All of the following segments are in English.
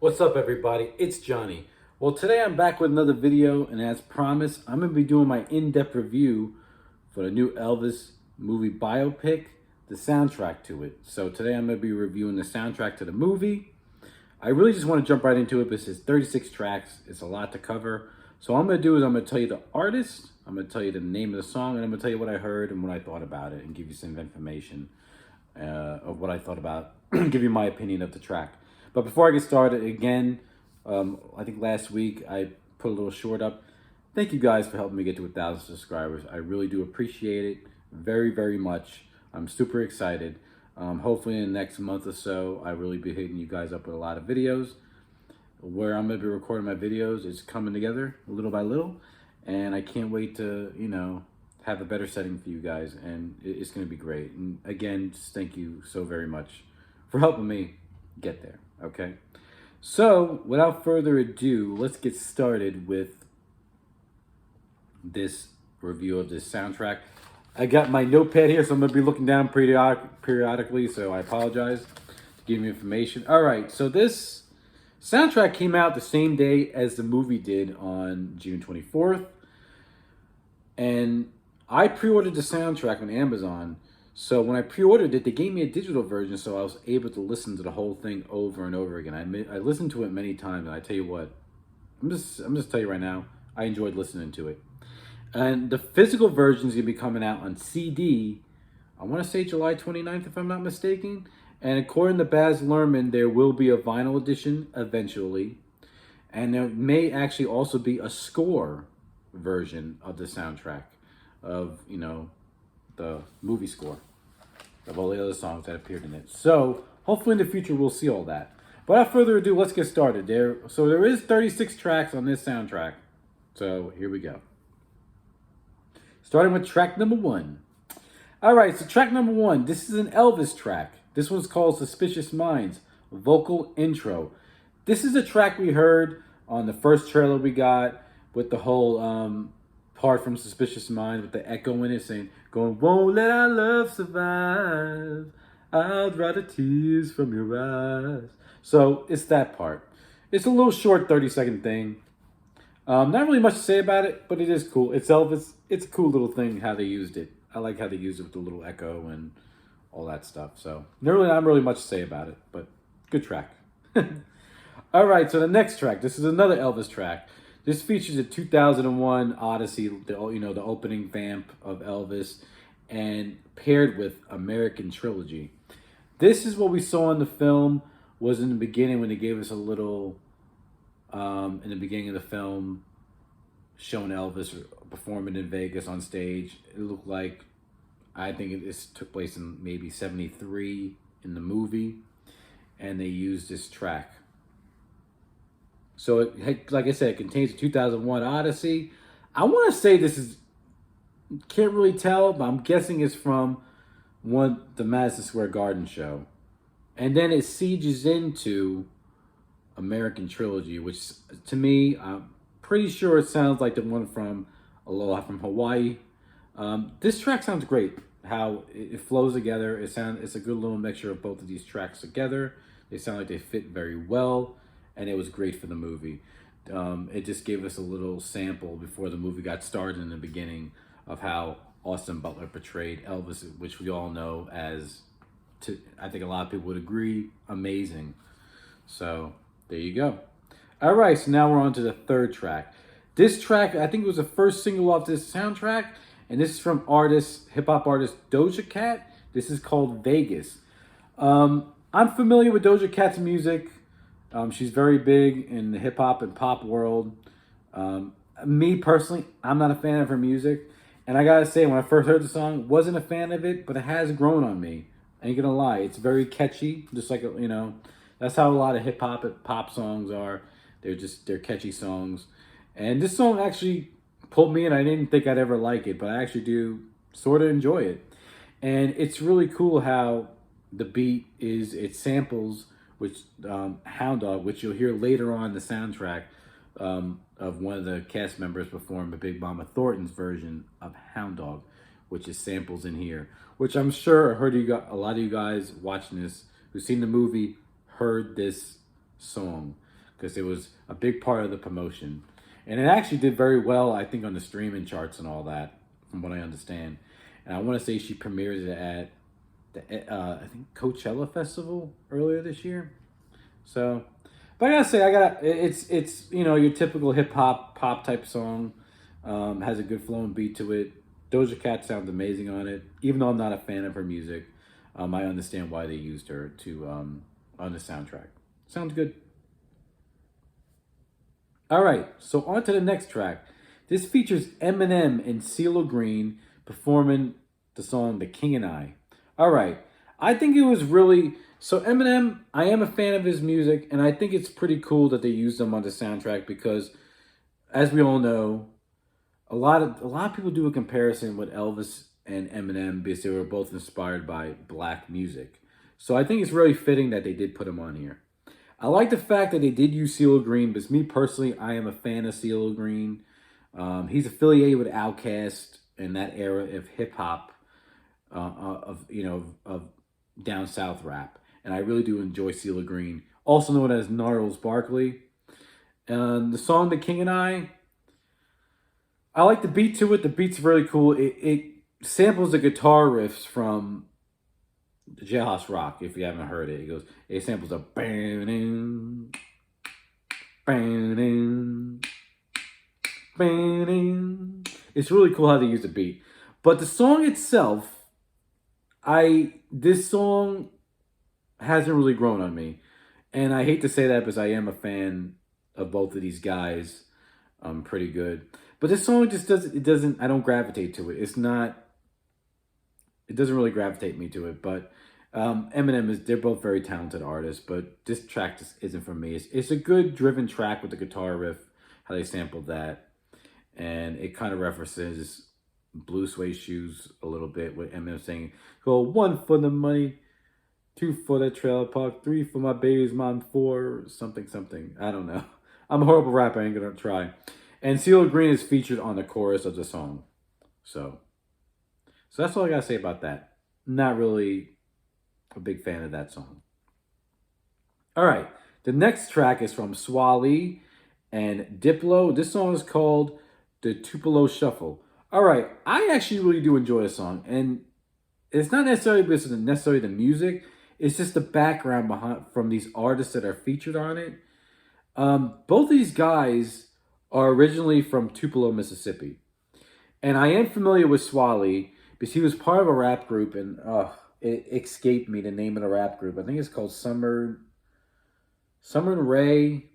What's up, everybody? It's Johnny. Well, today I'm back with another video, and as promised, I'm going to be doing my in-depth review for the new Elvis movie biopic, the soundtrack to it. So today I'm going to be reviewing the soundtrack to the movie. I really just want to jump right into it because it's 36 tracks. It's a lot to cover. So what I'm going to do is I'm going to tell you the artist, I'm going to tell you the name of the song, and I'm going to tell you what I heard and what I thought about it and give you some information of what I thought about, give you my opinion of the track. But before I get started, again, I think last week I put a little short up. Thank you guys for helping me get to 1,000 subscribers. I really do appreciate it very, very much. I'm super excited. Hopefully in the next month or so, I really be hitting you guys up with a lot of videos. Where I'm going to be recording my videos is coming together little by little. And I can't wait to, have a better setting for you guys. And it's going to be great. And again, just thank you so very much for helping me get there. Okay, so without further ado, let's get started with this review of this soundtrack. I got my notepad here, so I'm going to be looking down periodically, so I apologize to give you information. All right, so this soundtrack came out the same day as the movie did on June 24th, and I pre-ordered the soundtrack on Amazon. So when I pre-ordered it, they gave me a digital version, so I was able to listen to the whole thing over and over again. I listened to it many times, and I tell you what, I'm just tell you right now, I enjoyed listening to it. And the physical version is gonna be coming out on CD. I want to say July 29th, if I'm not mistaken. And according to Baz Luhrmann, there will be a vinyl edition eventually, and there may actually also be a score version of the soundtrack of the movie score of all the other songs that appeared in it. So hopefully in the future we'll see all that. But without further ado, let's get started. There is 36 tracks on this soundtrack. So here we go. Starting with track number 1. All right, so track number 1. This is an Elvis track. This one's called Suspicious Minds, vocal intro. This is a track we heard on the first trailer we got with the whole part from Suspicious Minds with the echo in it saying, going, won't let our love survive. I'll dry the tears from your eyes. So it's that part. It's a little short 30-second thing. Not really much to say about it, but it is cool. It's Elvis. It's a cool little thing how they used it. I like how they used it with the little echo and all that stuff. So not really much to say about it, but good track. All right, so the next track. This is another Elvis track. This features a 2001 Odyssey, the opening vamp of Elvis, and paired with American Trilogy. This is what we saw in the film. Was in the beginning when they gave us a little, in the beginning of the film, showing Elvis performing in Vegas on stage. It looked like, I think this took place in maybe '73 in the movie, and they used this track. So, like I said, it contains a 2001 Odyssey. I want to say this is, can't really tell, but I'm guessing it's from the Madison Square Garden show. And then it sieges into American Trilogy, which to me, I'm pretty sure it sounds like the one from Aloha from Hawaii. This track sounds great. How it flows together. It's a good little mixture of both of these tracks together. They sound like they fit very well. And it was great for the movie. It just gave us a little sample before the movie got started in the beginning of how Austin Butler portrayed Elvis, which we all know as, I think a lot of people would agree, amazing. So there you go. All right, so now we're on to the third track. This track, I think it was the first single off this soundtrack, and this is from hip hop artist Doja Cat. This is called Vegas. I'm familiar with Doja Cat's music. She's very big in the hip hop and pop world. Me personally, I'm not a fan of her music. And I gotta say, when I first heard the song, wasn't a fan of it, but it has grown on me. I ain't gonna lie. It's very catchy. Just like, that's how a lot of hip hop and pop songs are. They're catchy songs. And this song actually pulled me in. I didn't think I'd ever like it, but I actually do sort of enjoy it. And it's really cool how the beat it samples which Hound Dog, which you'll hear later on in the soundtrack of one of the cast members perform a Big Mama Thornton's version of Hound Dog, which is samples in here, which I'm sure a lot of you guys watching this who've seen the movie heard this song. because it was a big part of the promotion. And it actually did very well, I think, on the streaming charts and all that, from what I understand. And I want to say she premiered it at the I think Coachella Festival earlier this year. So, but I gotta say, it's your typical hip hop pop type song. Has a good flowing beat to it. Doja Cat sounds amazing on it. Even though I'm not a fan of her music, I understand why they used her to on the soundtrack. Sounds good. All right, so on to the next track. This features Eminem and CeeLo Green performing the song "The King and I." All right, I think it was really so. Eminem, I am a fan of his music, and I think it's pretty cool that they used him on the soundtrack because, as we all know, a lot of people do a comparison with Elvis and Eminem because they were both inspired by black music. So I think it's really fitting that they did put him on here. I like the fact that they did use CeeLo Green, because me personally, I am a fan of CeeLo Green. He's affiliated with Outkast in that era of hip hop, of down south rap, and I really do enjoy CeeLo Green, also known as Gnarls Barkley. The song "The King and I like the beat to it. The beat's really cool. It samples the guitar riffs from Jailhouse Rock. If you haven't heard it, it samples a bang, bang, bang. It's really cool how they use the beat. But the song itself, this song hasn't really grown on me. And I hate to say that because I am a fan of both of these guys. Pretty good. But this song just doesn't, I don't gravitate to it. It doesn't really gravitate me to it. But they're both very talented artists, but this track just isn't for me. It's a good driven track with the guitar riff, how they sampled that. And it kind of references Blue Suede Shoes a little bit with Eminem saying, "Go 1 for the money, 2 for the trailer park, 3 for my baby's mom, 4 something something." I don't know. I'm a horrible rapper. I ain't gonna try. And CeeLo Green is featured on the chorus of the song. So that's all I gotta say about that. Not really a big fan of that song. All right. The next track is from Swali and Diplo. This song is called "The Tupelo Shuffle." All right. I actually really do enjoy this song. And it's not necessarily because of necessarily the music. It's just the background behind from these artists that are featured on it. Both of these guys are originally from Tupelo, Mississippi. And I am familiar with Swali because he was part of a rap group, and it escaped me the name of the rap group. I think it's called Summer and Ray.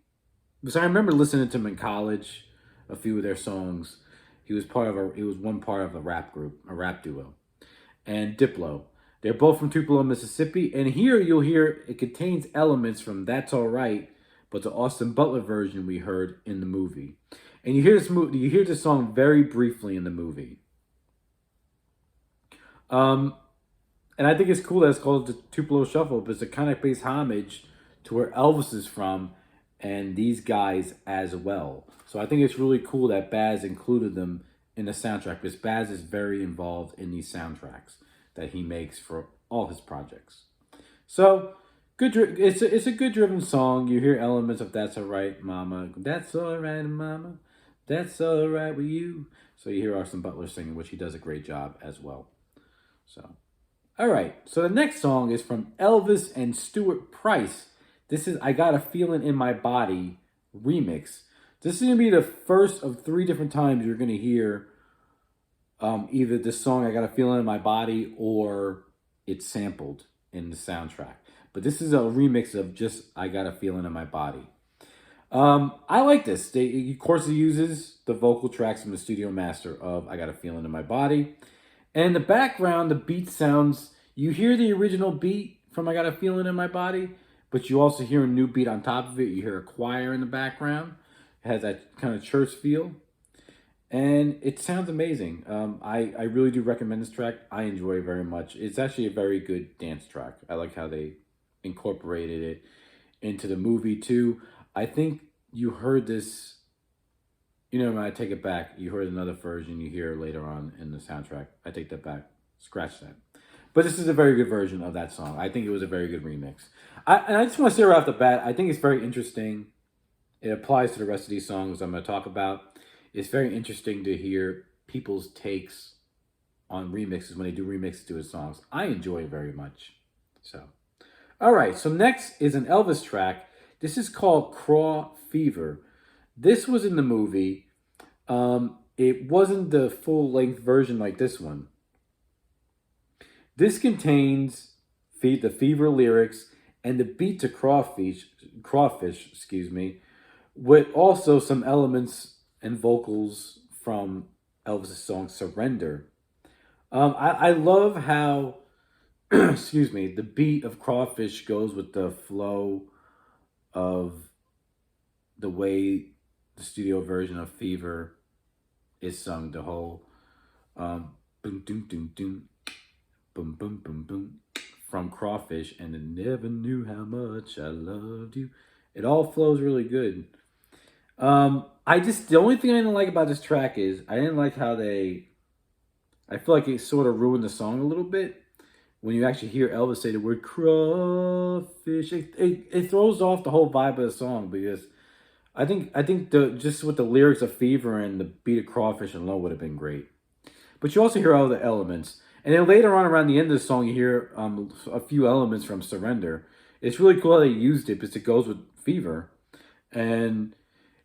Because I remember listening to him in college, a few of their songs. He was one part of a rap group, a rap duo. And Diplo. They're both from Tupelo, Mississippi. And here you'll hear it contains elements from "That's All Right," but the Austin Butler version we heard in the movie. And you hear this song very briefly in the movie. And I think it's cool that it's called the Tupelo Shuffle because it kind of pays homage to where Elvis is from and these guys as well. So I think it's really cool that Baz included them in the soundtrack because Baz is very involved in these soundtracks that he makes for all his projects. So good. It's a good driven song. You hear elements of "That's All Right, Mama." "That's all right, Mama. That's all right with you." So you hear Austin Butler singing, which he does a great job as well. So, all right. So the next song is from Elvis and Stuart Price. This is "I Got a Feeling in My Body" remix. This is going to be the first of 3 different times you're going to hear either this song "I Got a Feeling in My Body" or it's sampled in the soundtrack. But this is a remix of just "I Got a Feeling in My Body." I like this. Of course, it uses the vocal tracks from the studio master of "I Got a Feeling in My Body." And in the background, the beat sounds, you hear the original beat from "I Got a Feeling in My Body," but you also hear a new beat on top of it. You hear a choir in the background. It has that kind of church feel. And it sounds amazing. I really do recommend this track. I enjoy it very much. It's actually a very good dance track. I like how they incorporated it into the movie too. I think you heard this, when I take it back, you heard another version you hear later on in the soundtrack. I take that back. Scratch that. But this is a very good version of that song. I think it was a very good remix. And I just want to say right off the bat, I think it's very interesting it applies to the rest of these songs I'm going to talk about. It's very interesting to hear people's takes on remixes when they do remixes to his songs. I enjoy it very much. So, all right. So next is an Elvis track. This is called Craw Fever. This was in the movie. It wasn't the full length version like this one. This contains the Fever lyrics and the beat to crawfish, excuse me, with also some elements and vocals from Elvis' song Surrender. I love how, excuse me, the beat of crawfish goes with the flow of the way the studio version of Fever is sung. The whole boom, doom, doom, doom, boom, boom, boom, boom from crawfish, and I never knew how much I loved you. It all flows really good. The only thing I didn't like about this track is I didn't like how I feel like it sort of ruined the song a little bit. When you actually hear Elvis say the word crawfish, it throws off the whole vibe of the song, because I think just with the lyrics of Fever and the beat of crawfish alone would have been great. But you also hear all the elements. And then later on around the end of the song, you hear a few elements from Surrender. It's really cool how they used it because it goes with Fever. And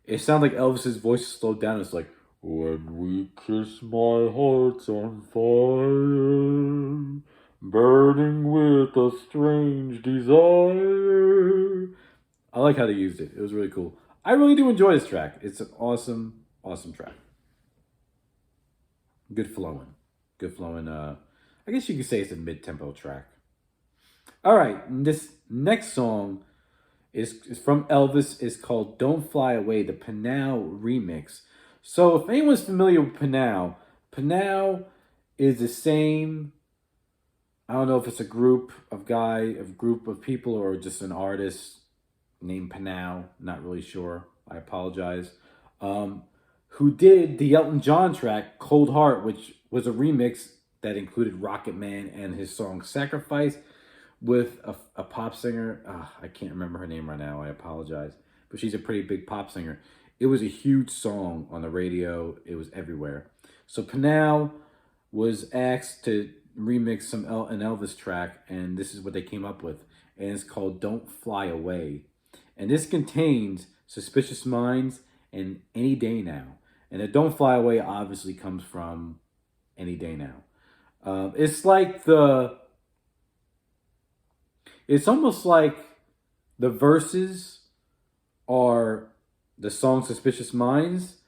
it sounds like Elvis's voice is slowed down. It's like, when we kiss, my heart's on fire, burning with a strange desire. I like how they used it. It was really cool. I really do enjoy this track. It's an awesome, awesome track. Good flowing. Good flowing. I guess you could say it's a mid-tempo track. All right. This next song is from Elvis. It's called Don't Fly Away, the Panow remix. So if anyone's familiar with Panow, Panow is the same. I don't know if it's a group of people, or just an artist named Panow. Not really sure. I apologize. Who did the Elton John track Cold Heart, which was a remix that included Rocket Man and his song Sacrifice with a pop singer. I can't remember her name right now. I apologize. But she's a pretty big pop singer. It was a huge song on the radio. It was everywhere. So Panow was asked to remix an Elvis track, and this is what they came up with. And it's called Don't Fly Away. And this contains Suspicious Minds and Any Day Now. And the Don't Fly Away obviously comes from Any Day Now. It's almost like the verses are the song Suspicious Minds,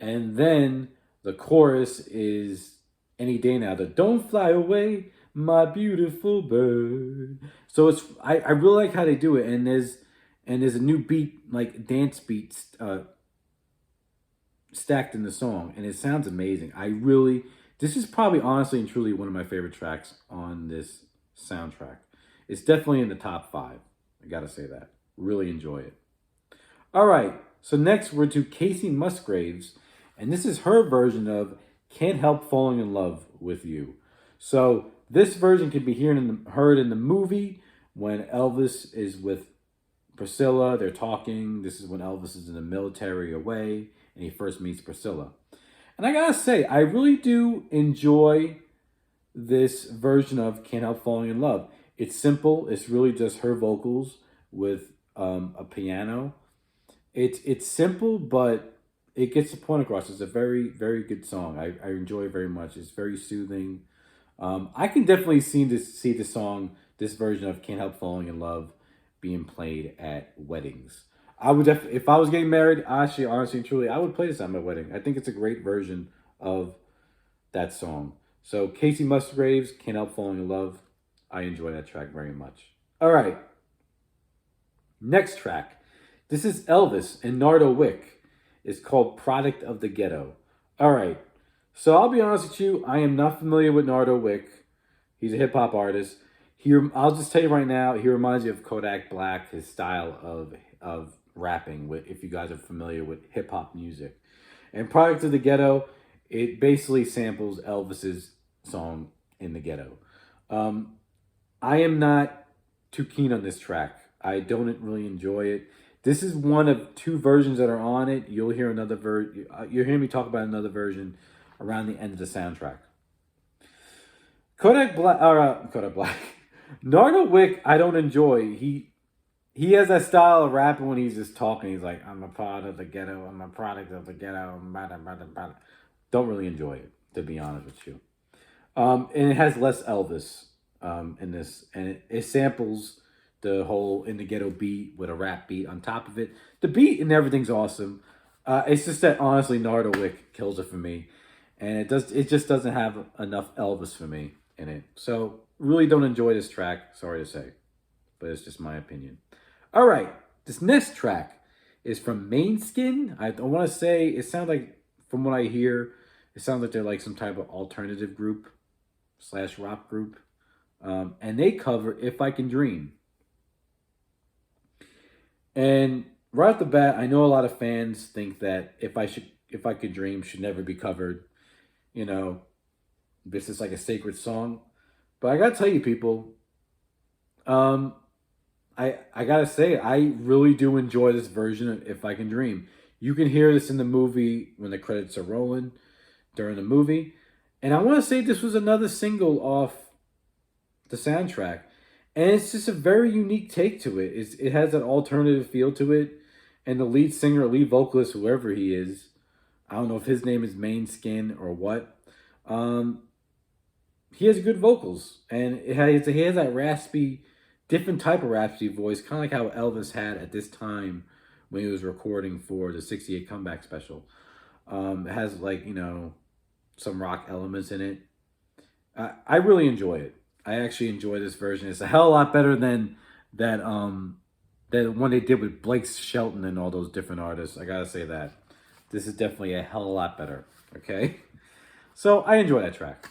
and then the chorus is Any Day Now. The Don't Fly Away, my beautiful bird. So I really like how they do it, and there's a new beat, like dance beats, stacked in the song, and it sounds amazing. This is probably honestly and truly one of my favorite tracks on this soundtrack. It's definitely in the top 5. I gotta say that. Really enjoy it. All right, so next we're to Casey Musgraves, and this is her version of Can't Help Falling in Love with You. So this version can be heard in the movie when Elvis is with Priscilla. They're talking. This is when Elvis is in the military away, and he first meets Priscilla. And I gotta say, I really do enjoy this version of Can't Help Falling in Love. It's simple. It's really just her vocals with a piano. It's simple, but it gets the point across. It's a very, very good song. I enjoy it very much. It's very soothing. I can definitely see this version of Can't Help Falling in Love being played at weddings. I would if I was getting married, honestly and truly, I would play this at my wedding. I think it's a great version of that song. So Casey Musgraves, Can't Help Falling in Love. I enjoy that track very much. All right. Next track. This is Elvis and Nardo Wick. It's called Product of the Ghetto. All right. So I'll be honest with you. I am not familiar with Nardo Wick. He's a hip hop artist. I'll just tell you right now, he reminds me of Kodak Black, his style of rapping, if you guys are familiar with hip hop music. And Product of the Ghetto, it basically samples Elvis's song In the Ghetto. I am not too keen on this track. I don't really enjoy it. This is one of two versions that are on it. You'll hear another you'll hear me talk about another version around the end of the soundtrack. Kodak Black. Nardo Wick, I don't enjoy. He has that style of rapping when he's just talking. He's like, I'm a product of the ghetto. I'm a product of the ghetto. Don't really enjoy it, to be honest with you. And it has less Elvis in this. And it samples the whole In the Ghetto beat with a rap beat on top of it. The beat and everything's awesome. It's just that, honestly, Nardo Wick kills it for me. And it just doesn't have enough Elvis for me in it. So, really don't enjoy this track. Sorry to say. But it's just my opinion. All right, this next track is from Mainskin. I want to say it sounds like, from what I hear, it sounds like they're like some type of alternative group / rock group, and they cover "If I Can Dream." And right off the bat, I know a lot of fans think that "If I Could Dream" should never be covered. You know, this is like a sacred song, but I gotta tell you, people. I gotta say, I really do enjoy this version of If I Can Dream. You can hear this in the movie when the credits are rolling during the movie. And I want to say this was another single off the soundtrack. And it's just a very unique take to it. It has an alternative feel to it. And the lead singer, lead vocalist, whoever he is, I don't know if his name is Mainskin or what. He has good vocals. And he has that raspy, different type of raspy voice, kind of like how Elvis had at this time when he was recording for the 68 comeback special. It has, like, you know, some rock elements in it. I really enjoy it. I actually enjoy this version. It's a hell of a lot better than that one they did with Blake Shelton and all those different artists. I gotta say that. This is definitely a hell of a lot better. Okay? So I enjoy that track.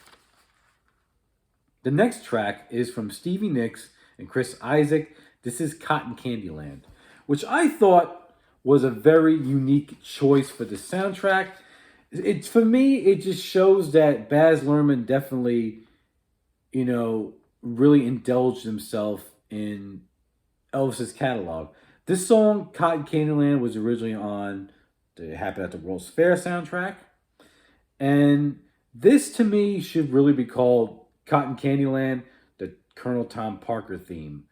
The next track is from Stevie Nicks and Chris Isaak. This is Cotton Candy Land, which I thought was a very unique choice for the soundtrack. For me, it just shows that Baz Luhrmann definitely, you know, really indulged himself in Elvis's catalog. This song, Cotton Candy Land, was originally on the Happy at the World's Fair soundtrack. And this, to me, should really be called Cotton Candy Land, the Colonel Tom Parker theme,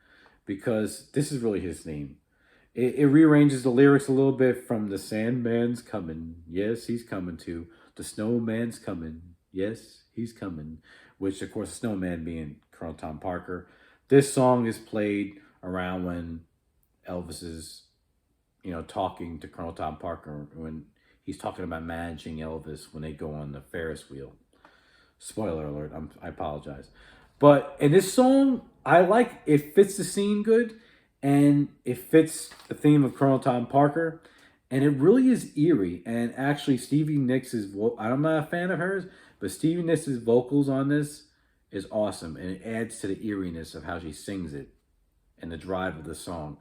because this is really his theme. It rearranges the lyrics a little bit from "The Sandman's coming, yes, he's coming too. The Snowman's coming, yes, he's coming," which, of course, the Snowman being Colonel Tom Parker. This song is played around when Elvis is, you know, talking to Colonel Tom Parker, when he's talking about managing Elvis when they go on the Ferris wheel. Spoiler alert, I apologize. But in this song, I like it, fits the scene good, and it fits the theme of Colonel Tom Parker, and it really is eerie. And actually, Stevie Nicks' I'm not a fan of hers, but Stevie Nicks' vocals on this is awesome, and it adds to the eeriness of how she sings it and the drive of the song.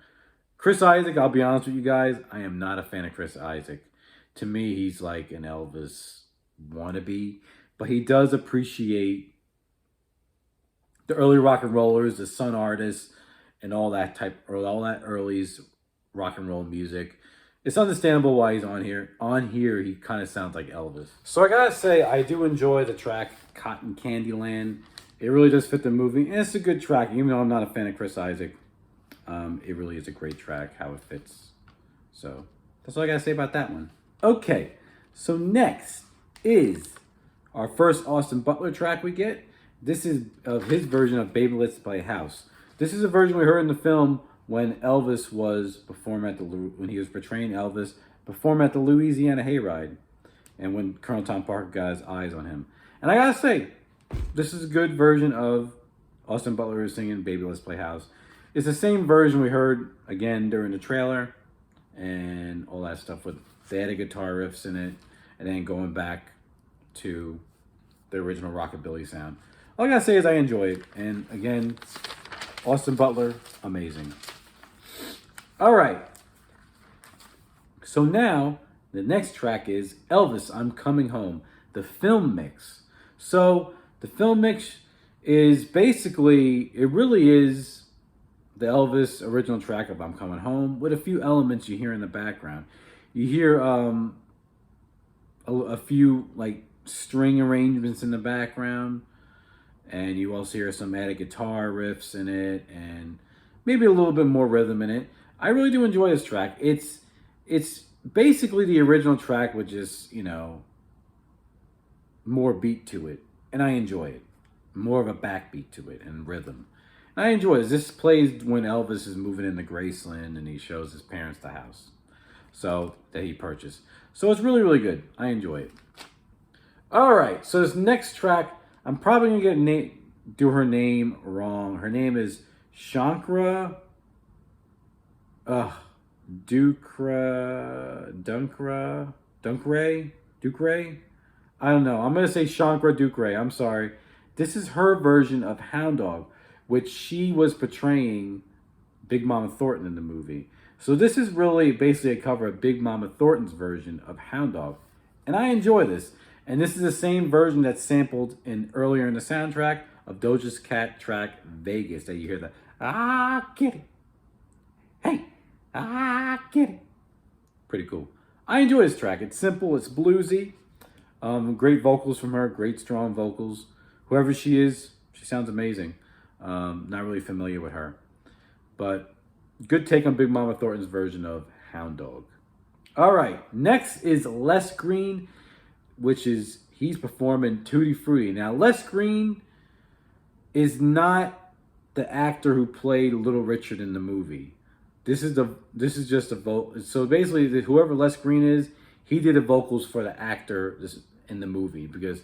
Chris Isaak, I'll be honest with you guys, I am not a fan of Chris Isaak. To me, he's like an Elvis wannabe, but he does appreciate the early rock and rollers, the Sun artists, and all that early rock and roll music. It's understandable why he's on here. On here, he kind of sounds like Elvis. So I gotta say, I do enjoy the track Cotton Candy Land. It really does fit the movie, and it's a good track. Even though I'm not a fan of Chris Isaak, it really is a great track, how it fits. So that's all I gotta say about that one. Okay, so next is our first Austin Butler track we get. This is of his version of Baby Let's Play House. This is a version we heard in the film when Elvis was when he was portraying Elvis, performing at the Louisiana Hayride, and when Colonel Tom Parker got his eyes on him. And I gotta say, this is a good version of Austin Butler singing Baby Let's Play House. It's the same version we heard again during the trailer and all that stuff. They had guitar riffs in it, and then going back to the original rockabilly sound. All I gotta say is I enjoy it. And again, Austin Butler, amazing. All right. So now, the next track is Elvis, I'm Coming Home, the film mix. So, the film mix is basically, it really is the Elvis original track of "I'm Coming Home" with a few elements you hear in the background. You hear a few like string arrangements in the background, and you also hear some added guitar riffs in it, and maybe a little bit more rhythm in it. I really do enjoy this track. It's basically the original track with just more beat to it, and I enjoy it. More of a backbeat to it and rhythm. And I enjoy it. This plays when Elvis is moving into Graceland and he shows his parents the house, so that he purchased. So it's really really good. I enjoy it. All right, so this next track, I'm probably gonna do her name wrong. Her name is Shankra. Uh, Ducre. I don't know. I'm gonna say Shankra Ducre. I'm sorry. This is her version of Hound Dog, which she was portraying Big Mama Thornton in the movie. So this is really basically a cover of Big Mama Thornton's version of Hound Dog, and I enjoy this. And this is the same version that's sampled in earlier in the soundtrack of Doja's Cat track Vegas. That you hear the kitty, hey, kitty. Pretty cool. I enjoy this track. It's simple. It's bluesy. Great vocals from her. Great strong vocals. Whoever she is, she sounds amazing. Not really familiar with her, but good take on Big Mama Thornton's version of Hound Dog. All right, next is Les Green, which is he's performing Tutti Frutti. Now, Les Green is not the actor who played Little Richard in the movie. This is just a vote. So basically, whoever Les Green is, he did the vocals for the actor in the movie, because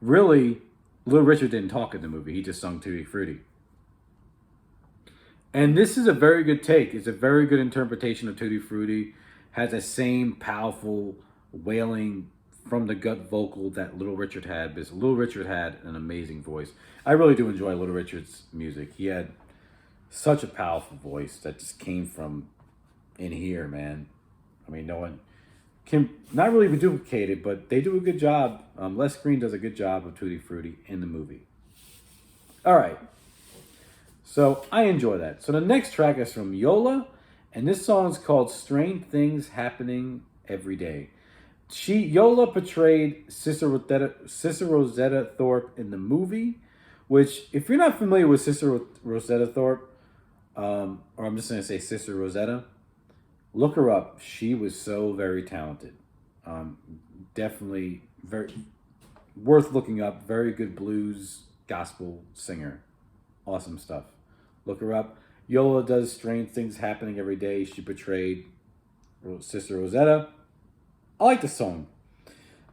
really, Little Richard didn't talk in the movie. He just sung Tutti Frutti. And this is a very good take. It's a very good interpretation of Tutti Frutti. Has the same powerful wailing from the gut vocal that Little Richard had, because Little Richard had an amazing voice. I really do enjoy Little Richard's music. He had such a powerful voice that just came from in here, man. I mean, no one can not really duplicate it, but they do a good job. Les Green does a good job of Tutti Frutti in the movie. All right. So I enjoy that. So the next track is from Yola, and this song is called Strange Things Happening Every Day. Yola portrayed Sister Rosetta Thorpe in the movie, which, if you're not familiar with Sister Rosetta Thorpe, or I'm just going to say Sister Rosetta, look her up. She was so very talented. Definitely very worth looking up. Very good blues gospel singer. Awesome stuff. Look her up. Yola does Strange Things Happening Every Day. She portrayed Sister Rosetta. I like the song.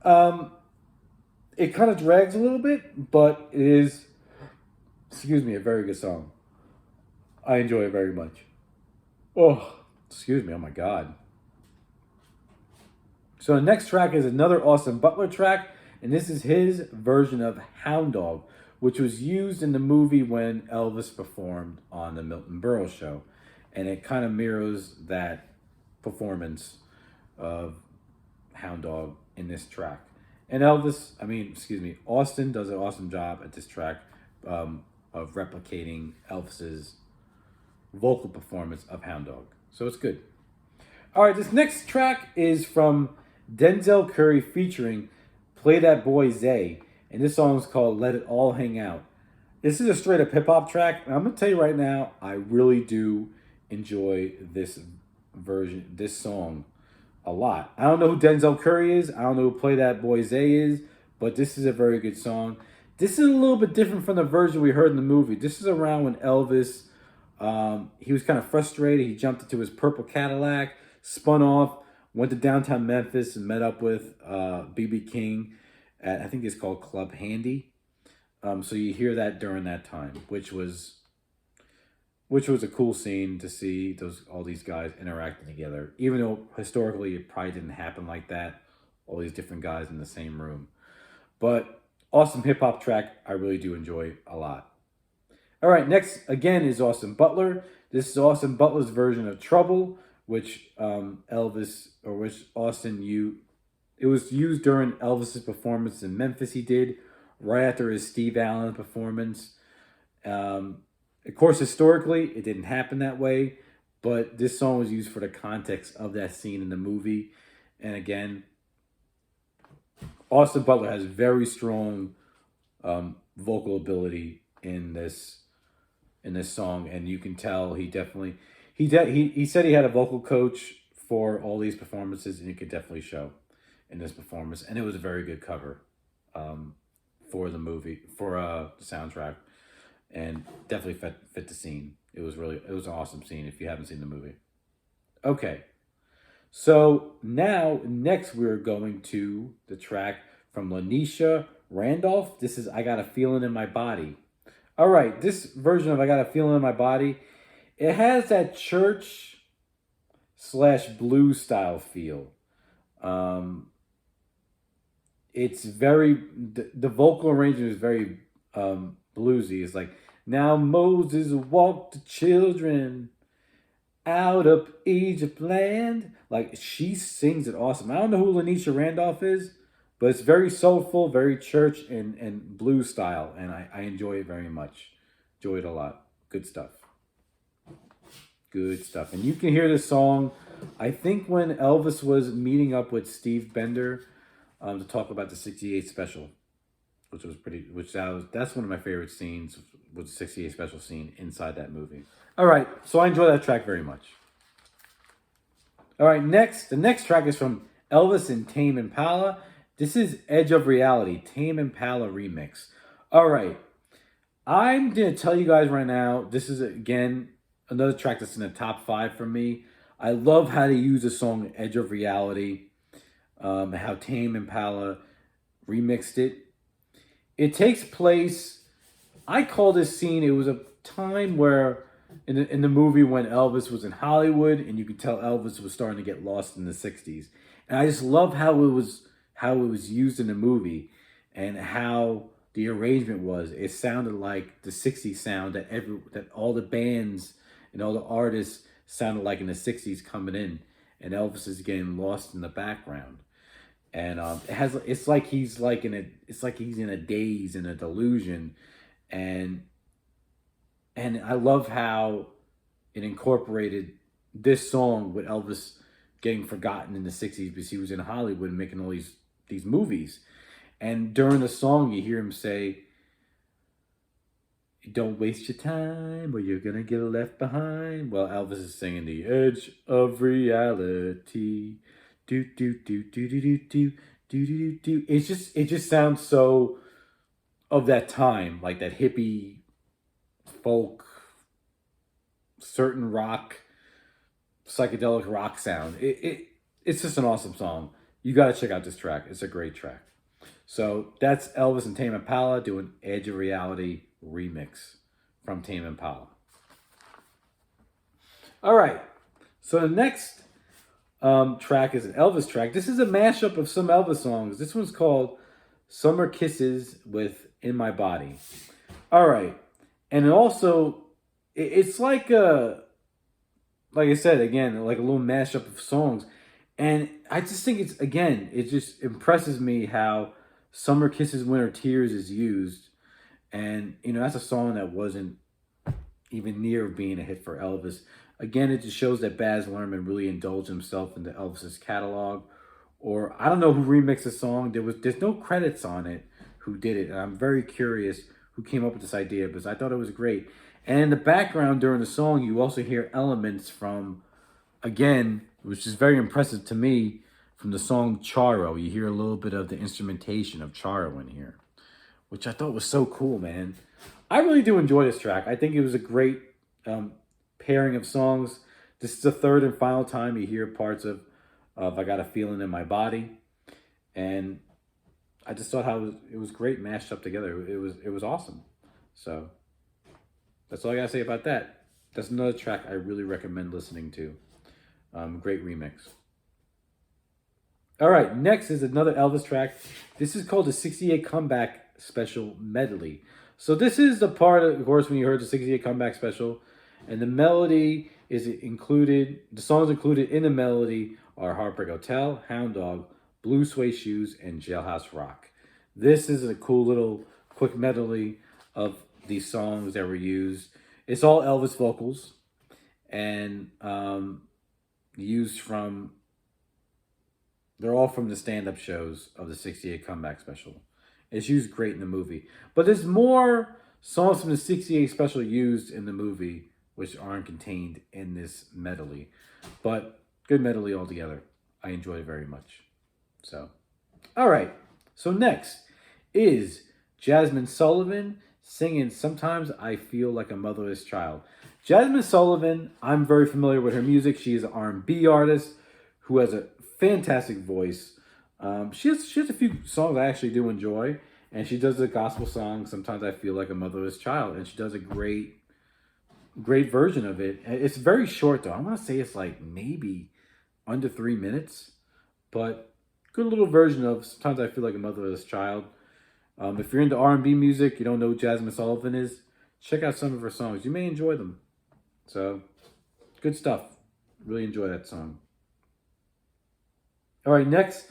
It kind of drags a little bit, but it is, a very good song. I enjoy it very much. Oh, oh my God. So the next track is another Austin Butler track, and this is his version of Hound Dog, which was used in the movie when Elvis performed on the Milton Berle show. And it kind of mirrors that performance of Hound Dog in this track. And Austin does an awesome job at this track of replicating Elvis's vocal performance of Hound Dog. So it's good. All right, this next track is from Denzel Curry featuring Play That Boy Zay. And this song is called Let It All Hang Out. This is a straight up hip hop track. And I'm going to tell you right now, I really do enjoy this version, this song a lot. I don't know who Denzel Curry is. I don't know who Play That Boy Zay is. But this is a very good song. This is a little bit different from the version we heard in the movie. This is around when Elvis, he was kind of frustrated. He jumped into his purple Cadillac, spun off, went to downtown Memphis and met up with B.B. King at, I think it's called Club Handy. So you hear that during that time, which was a cool scene to see all these guys interacting together. Even though historically it probably didn't happen like that, all these different guys in the same room. But awesome hip hop track, I really do enjoy a lot. All right, next again is Austin Butler. This is Austin Butler's version of Trouble, which it was used during Elvis's performance in Memphis. He did right after his Steve Allen performance. Of course, historically, it didn't happen that way, but this song was used for the context of that scene in the movie. And again, Austin Butler has very strong vocal ability in this song, and you can tell he definitely he said he had a vocal coach for all these performances, and you could definitely show in this performance, and it was a very good cover for the movie for the soundtrack, and definitely fit the scene. It was an awesome scene if you haven't seen the movie. Okay, so now next we're going to the track from Lanisha Randolph. This is "I Got a Feeling in My Body." All right, this version of "I Got a Feeling in My Body," it has that church slash blues style feel. It's very the vocal arrangement is very bluesy. It's like, now Moses walked the children out of Egypt land. Like, she sings it awesome. I don't know who Lanisha Randolph is, but it's very soulful, very church and blues style, and I enjoy it very much. Enjoy it a lot. Good stuff. Good stuff. And you can hear this song, I think, when Elvis was meeting up with Steve Bender to talk about the '68 special, which was that's one of my favorite scenes, was the '68 special scene inside that movie. All right, so I enjoy that track very much. All right, the next track is from Elvis and Tame Impala. This is Edge of Reality, Tame Impala remix. All right, I'm going to tell you guys right now, this is, again, another track that's in the top 5 for me. I love how they use the song Edge of Reality, how Tame Impala remixed it. It takes place, I call this scene, it was a time where, in the movie when Elvis was in Hollywood, and you could tell Elvis was starting to get lost in the 60s. And I just love how it was used in the movie and how the arrangement was. It sounded like the 60s sound that all the bands and all the artists sounded like in the 60s coming in, and Elvis is getting lost in the background. And it's like he's in a daze, in a delusion, and I love how it incorporated this song with Elvis getting forgotten in the 60s because he was in Hollywood making all these movies. And during the song, you hear him say, "Don't waste your time or you're going to get left behind." Well, Elvis is singing the edge of reality. Do, do, do, do, do, do, do, do, do, do. It just sounds so of that time, like that hippie folk, certain rock, psychedelic rock sound. It's just an awesome song. You got to check out this track. It's a great track. So that's Elvis and Tame Impala doing Edge of Reality remix from Tame Impala. All right. So the next track is an Elvis track. This is a mashup of some Elvis songs. This one's called Summer Kisses with In My Body. All right. And also, it's like I said, again, like a little mashup of songs. And I just think it just impresses me how Summer Kisses, Winter Tears is used. And, that's a song that wasn't even near being a hit for Elvis. Again, it just shows that Baz Luhrmann really indulged himself into Elvis's catalog. Or, I don't know who remixed the song. There's no credits on it who did it. And I'm very curious who came up with this idea, because I thought it was great. And in the background during the song, you also hear elements from, again, which is very impressive to me, from the song Charo. You hear a little bit of the instrumentation of Charo in here, which I thought was so cool, man. I really do enjoy this track. I think it was a great pairing of songs. This is the third and final time you hear parts of I Got a Feeling in My Body. And I just thought how it was great mashed up together. It was awesome. So that's all I gotta say about that. That's another track I really recommend listening to. Great remix. All right, next is another Elvis track. This is called the '68 Comeback Special Medley. So this is the part, of course, when you heard the '68 Comeback Special, and the melody is included. The songs included in the melody are Heartbreak Hotel, Hound Dog, Blue Suede Shoes, and Jailhouse Rock. This is a cool little quick medley of these songs that were used. It's all Elvis vocals and used from, they're all from the stand-up shows of the 68 comeback special. It's used great in the movie. But there's more songs from the 68 special used in the movie which aren't contained in this medley. But good medley altogether. I enjoyed it very much. So, all right. So next is Jasmine Sullivan singing Sometimes I Feel Like a Motherless Child. Jasmine Sullivan, I'm very familiar with her music. She is an R&B artist who has a fantastic voice. She has a few songs I actually do enjoy. And she does a gospel song, Sometimes I Feel Like a Motherless Child. And she does a great version of it. It's very short, though. I want to say it's like maybe under 3 minutes. But good little version of Sometimes I Feel Like a Motherless Child. If you're into R&B music, you don't know who Jasmine Sullivan is, check out some of her songs. You may enjoy them. So, good stuff. Really enjoy that song. All right, next.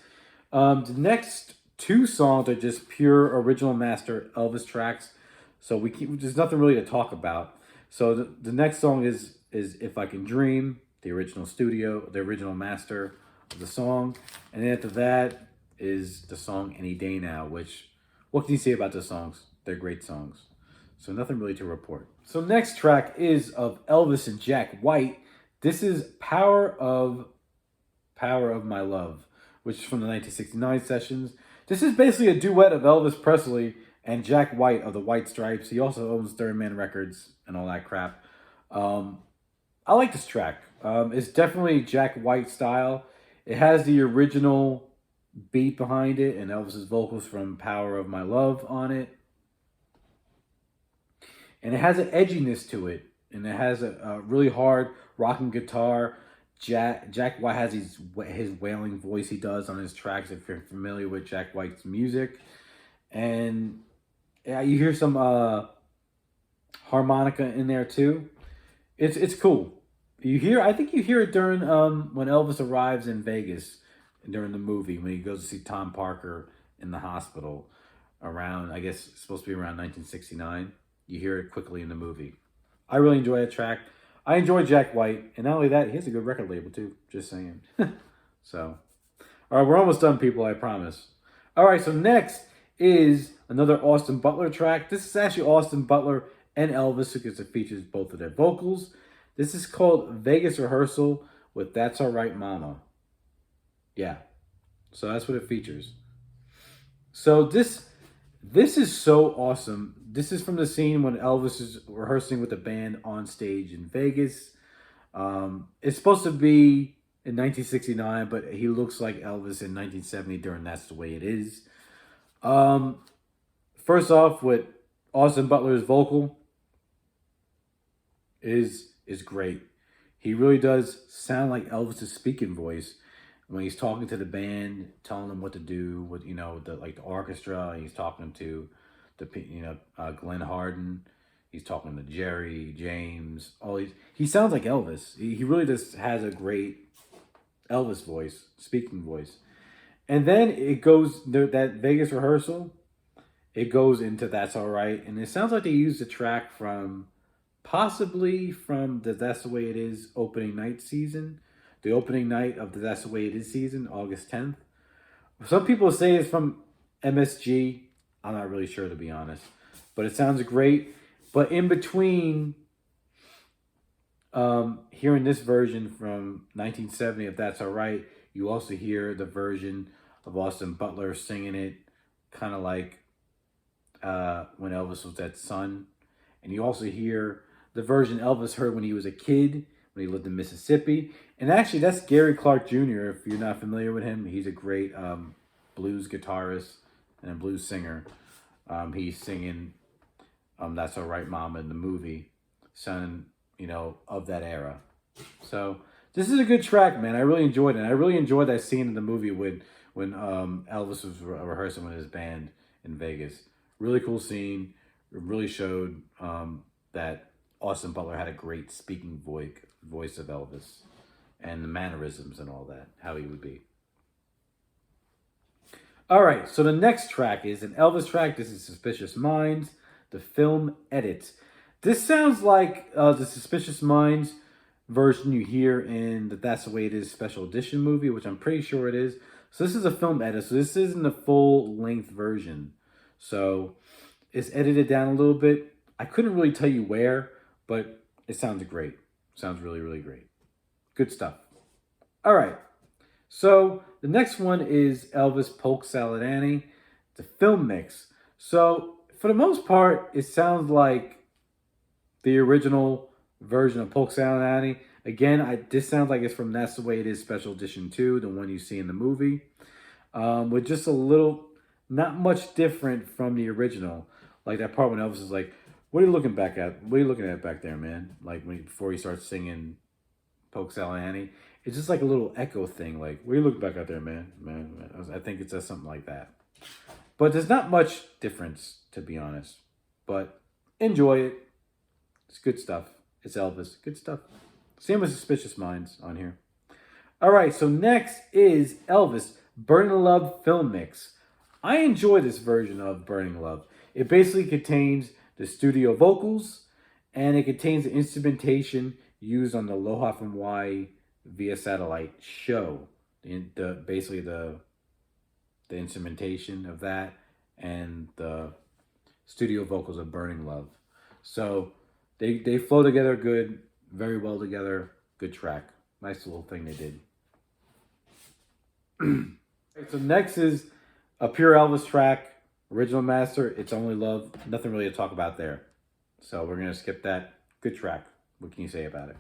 The next two songs are just pure original master Elvis tracks. So there's nothing really to talk about. So the next song is If I Can Dream, the original master of the song. And then after that is the song Any Day Now, which, what can you say about the songs? They're great songs. So nothing really to report. So next track is of Elvis and Jack White. This is Power of My Love, which is from the 1969 sessions. This is basically a duet of Elvis Presley and Jack White of the White Stripes. He also owns Third Man Records and all that crap. I like this track. It's definitely Jack White style. It has the original beat behind it and Elvis's vocals from Power of My Love on it. And it has an edginess to it. And it has a really hard rocking guitar. Jack White has his wailing voice he does on his tracks, if you're familiar with Jack White's music. And yeah, you hear some harmonica in there too. It's cool. I think you hear it during when Elvis arrives in Vegas during the movie, when he goes to see Tom Parker in the hospital around, I guess it's supposed to be around 1969. You hear it quickly in the movie. I really enjoy that track. I enjoy Jack White, and not only that, he has a good record label too. Just saying. So, all right, we're almost done, people. I promise. All right, so next is another Austin Butler track. This is actually Austin Butler and Elvis, because it features both of their vocals. This is called Vegas Rehearsal with That's All Right Mama. Yeah, so that's what it features. So this is so awesome. This is from the scene when Elvis is rehearsing with the band on stage in Vegas. It's supposed to be in 1969, but he looks like Elvis in 1970 during That's the Way It Is. First off, with Austin Butler's vocal is great. He really does sound like Elvis's speaking voice when he's talking to the band, telling them what to do with, the orchestra. And he's talking to Glenn Hardin. He's talking to Jerry, James. He sounds like Elvis. He really just has a great Elvis voice, speaking voice. And then it goes, that Vegas Rehearsal, it goes into That's All Right. And it sounds like they used a track possibly from the That's the Way It Is opening night season. The opening night of the That's the Way It Is season, August 10th. Some people say it's from MSG. I'm not really sure, to be honest. But it sounds great. But in between hearing this version from 1970 of That's All Right, you also hear the version of Austin Butler singing it, kind of like when Elvis was that son. And you also hear the version Elvis heard when he was a kid, when he lived in Mississippi. And actually, that's Gary Clark Jr., if you're not familiar with him. He's a great blues guitarist and a blues singer. He's singing That's All Right Mama in the movie, sounding, of that era. So this is a good track, man. I really enjoyed it. And I really enjoyed that scene in the movie when Elvis was rehearsing with his band in Vegas. Really cool scene. It really showed that Austin Butler had a great speaking voice of Elvis, and the mannerisms and all that, how he would be. All right, so the next track is an Elvis track. This is Suspicious Minds, the film edit. This sounds like the Suspicious Minds version you hear in the That's the Way It Is special edition movie, which I'm pretty sure it is. So this is a film edit. So this isn't a full length version. So it's edited down a little bit. I couldn't really tell you where, but it sounds great. Sounds really, really great. Good stuff. All right. So the next one is Elvis Polk Salad Annie. It's a film mix. So for the most part, it sounds like the original version of Polk Salad Annie. Again, this sounds like it's from That's the Way It Is Special Edition 2, the one you see in the movie. With just a little, not much different from the original. Like that part when Elvis is like, what are you looking back at? What are you looking at back there, man? Like before he starts singing Polk Salad Annie. It's just like a little echo thing. Like, what are you looking back out there, man? I think it says something like that. But there's not much difference, to be honest. But enjoy it. It's good stuff. It's Elvis. Good stuff. Same with Suspicious Minds on here. All right, so next is Elvis Burning Love Film Mix. I enjoy this version of Burning Love. It basically contains the studio vocals, and it contains the instrumentation used on the Aloha from Hawaii via satellite show. Basically the instrumentation of that and the studio vocals of Burning Love. So they flow together good, very well together. Good track. Nice little thing they did. So next is a pure Elvis track, original master, It's Only Love. Nothing really to talk about there. So we're going to skip that. Good track. What can you say about it?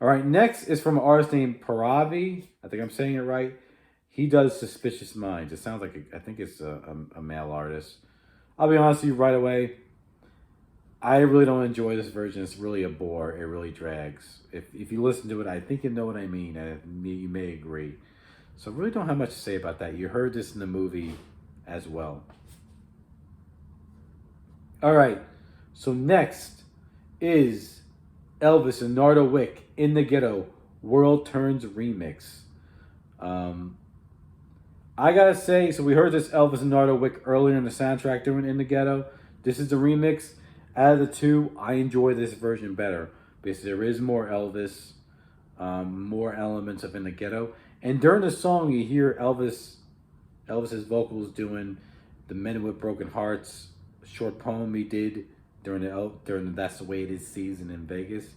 All right, next is from an artist named Paravi. I think I'm saying it right. He does Suspicious Minds. It sounds like, I think it's a male artist. I'll be honest with you right away. I really don't enjoy this version. It's really a bore. It really drags. If you listen to it, I think you know what I mean. You may agree. So I really don't have much to say about that. You heard this in the movie as well. All right, so next is Elvis and Nardo Wick, In the Ghetto, World Turns Remix. I gotta say, so we heard this Elvis and Nardo Wick earlier in the soundtrack doing In the Ghetto. This is the remix. Out of the two, I enjoy this version better because there is more Elvis, more elements of In the Ghetto. And during the song, you hear Elvis's vocals doing the Men with Broken Hearts short poem he did during the That's the Way It Is season in Vegas.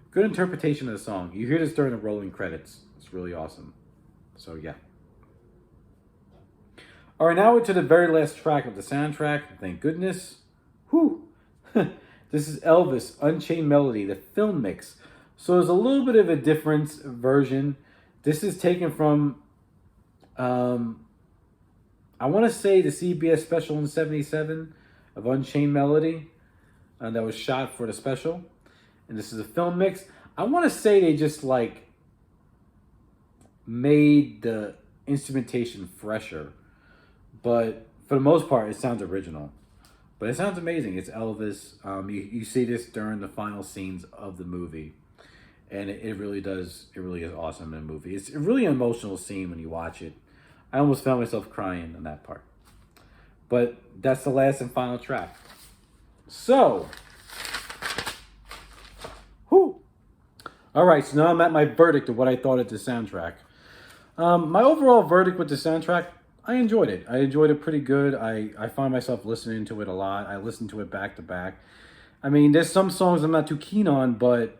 Good interpretation of the song. You hear this during the rolling credits. It's really awesome. So yeah. All right, now we're to the very last track of the soundtrack. Thank goodness. Whew. This is Elvis, Unchained Melody, the film mix. So there's a little bit of a difference version. This is taken from, I want to say the CBS special in '77 of Unchained Melody that was shot for the special. And this is a film mix. I want to say they just like made the instrumentation fresher. But for the most part, it sounds original. But it sounds amazing. It's Elvis. You see this during the final scenes of the movie. And it really does. It really is awesome in the movie. It's a really emotional scene when you watch it. I almost found myself crying in that part. But that's the last and final track. So, whew. All right, so now I'm at my verdict of what I thought of the soundtrack. My overall verdict with the soundtrack, I enjoyed it. I enjoyed it pretty good. I find myself listening to it a lot. I listen to it back to back. I mean, there's some songs I'm not too keen on, but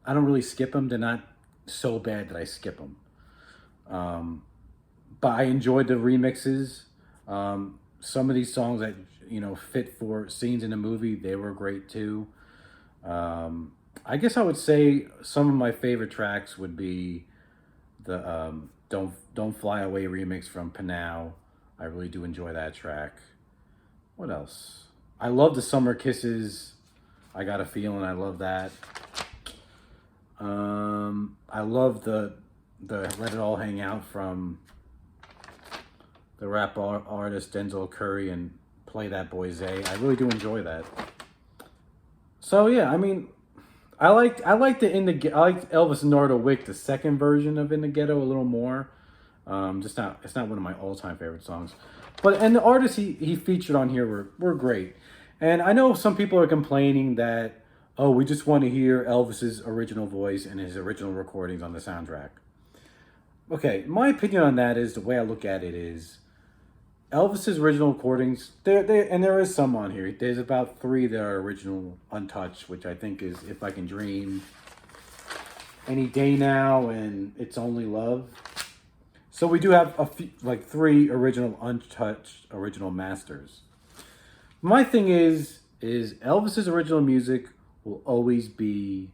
I don't really skip them. They're not so bad that I skip them. But I enjoyed the remixes. Some of these songs that, fit for scenes in the movie, they were great too. I guess I would say some of my favorite tracks would be the Don't Fly Away remix from Panau. I really do enjoy that track. What else? I love the Summer Kisses. I Got a Feeling. I love that. I love the Let It All Hang Out from the rap artist Denzel Curry and Play That Boy Zay. I really do enjoy that. So yeah, I mean, I liked Elvis and Nardo Wick, the second version of In the Ghetto, a little more. It's not one of my all-time favorite songs, and the artists he featured on here were great. And I know some people are complaining that oh, we just want to hear Elvis's original voice and his original recordings on the soundtrack. Okay, my opinion on that is, the way I look at it is, Elvis's original recordings, and there is some on here. There's about 3 that are original, untouched, which I think is If I Can Dream, Any Day Now, and It's Only Love. So we do have a few, like 3 original, untouched, original masters. My thing is Elvis's original music will always be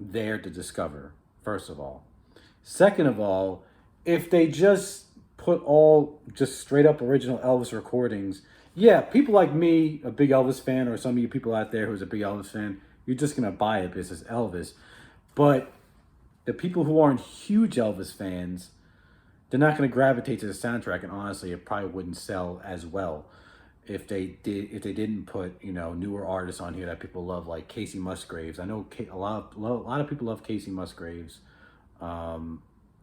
there to discover, first of all. Second of all, if they just put all just straight up original Elvis recordings, yeah, people like me, a big Elvis fan, or some of you people out there who's a big Elvis fan, you're just going to buy it because it's Elvis. But the people who aren't huge Elvis fans, they're not going to gravitate to the soundtrack, and honestly, it probably wouldn't sell as well if they didn't put, you know, newer artists on here that people love, like Casey Musgraves. I know a lot of people love Casey Musgraves. You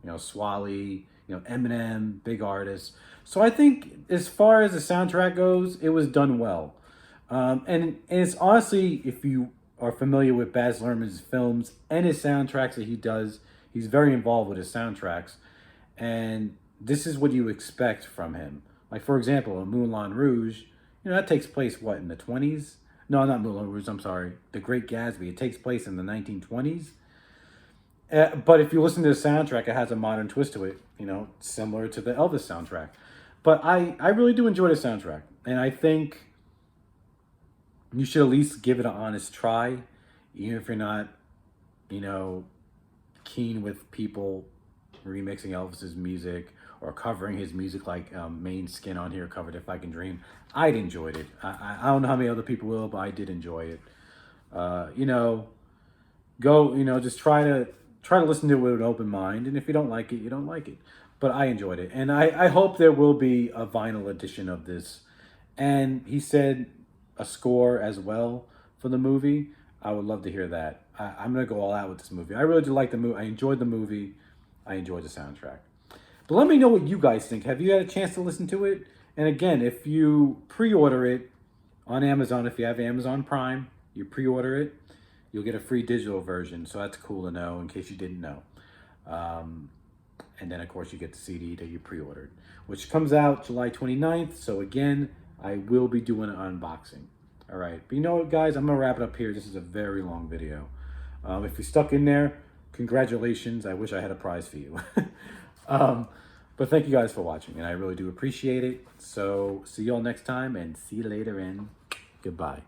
know, Swally, you know, Eminem, big artists. So I think as far as the soundtrack goes, it was done well. And it's honestly, if you are familiar with Baz Luhrmann's films and his soundtracks that he does, he's very involved with his soundtracks. And this is what you expect from him. Like, for example, Moulin Rouge, you know, that takes place, what, in the 20s? No, not Moulin Rouge, I'm sorry. The Great Gatsby. It takes place in the 1920s. But if you listen to the soundtrack, it has a modern twist to it, you know, similar to the Elvis soundtrack. But I really do enjoy the soundtrack. And I think you should at least give it an honest try, even if you're not, you know, keen with people remixing Elvis's music or covering his music, like Main Skin on here covered If I Can Dream. I'd enjoyed it. I don't know how many other people will, but I did enjoy it. You know, go, you know, just try to listen to it with an open mind, and if you don't like it, you don't like it. But I enjoyed it, and I hope there will be a vinyl edition of this. And he said a score as well for the movie. I would love to hear that. I'm gonna go all out with this movie. I really do like the movie. I enjoyed the movie. I enjoyed the soundtrack. But let me know what you guys think. Have you had a chance to listen to it? And again, if you pre-order it on Amazon, if you have Amazon Prime, you pre-order it, you'll get a free digital version. So that's cool to know in case you didn't know. And then, of course, you get the CD that you pre-ordered, which comes out July 29th. So again, I will be doing an unboxing. All right. But you know what, guys? I'm going to wrap it up here. This is a very long video. If you're stuck in there, congratulations. I wish I had a prize for you. But thank you guys for watching, and I really do appreciate it. So see y'all next time, and see you later, and goodbye.